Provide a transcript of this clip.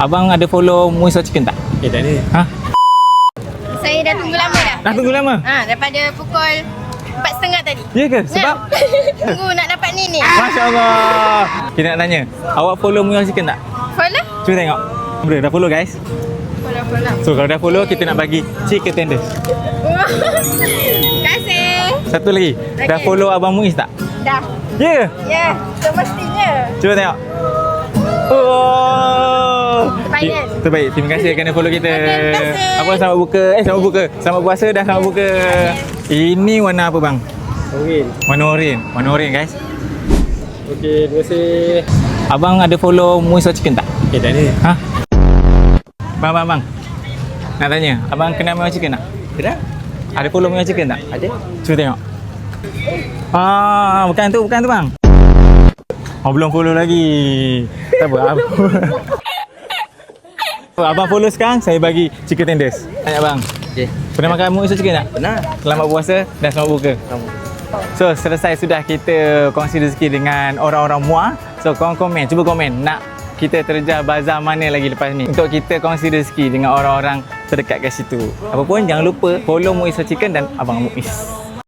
Abang ada follow Muis Chicken tak? Tak ada. Ha? Saya dah tunggu lama dah. Dah tunggu lama? Daripada pukul 4:30 tadi. Ya ke? Sebab? Tunggu nak dapat ni. Masya Allah. Kita nak tanya, awak follow Muis Chicken tak? Follow? Cuba tengok. Boleh, dah follow guys. Follow. So kalau dah follow, kita nak bagi chicken tenders. Terima kasih. Satu lagi. Dah Okey. follow Abang Muis tak? Dah. Ya ke? Ya, semestinya. Cuba tengok. Oh. Terbaik. Terbaik. Terima kasih kerana follow kita. Terima kasih. Apa selamat buka? Selamat buka. Selamat puasa dah selamat buka. Ini warna apa bang? Orin. Warna oranye. Warna oranye guys. Okey, terima kasih. Abang ada follow Muis Chicken tak? Tak ada. Ha? Bang. Nak tanya, abang kenal Muis Chicken tak? Kenal? Ada follow Muis Chicken tak? Ada. Cuba tengok. Bukan tu bang. Belum follow lagi. Tak apa. Abang follow sekarang, saya bagi chicken tenders. Tanya abang. Okey. Pernah makan Muis Chicken tak? Benar. Selamat puasa dan selamat buka. So, selesai sudah kita kongsi rezeki dengan orang-orang Muar. So, korang komen, cuba komen nak kita terjah bazar mana lagi lepas ni untuk kita kongsi rezeki dengan orang-orang terdekat kat situ. Apa pun jangan lupa follow Muis Chicken dan Abang Muis.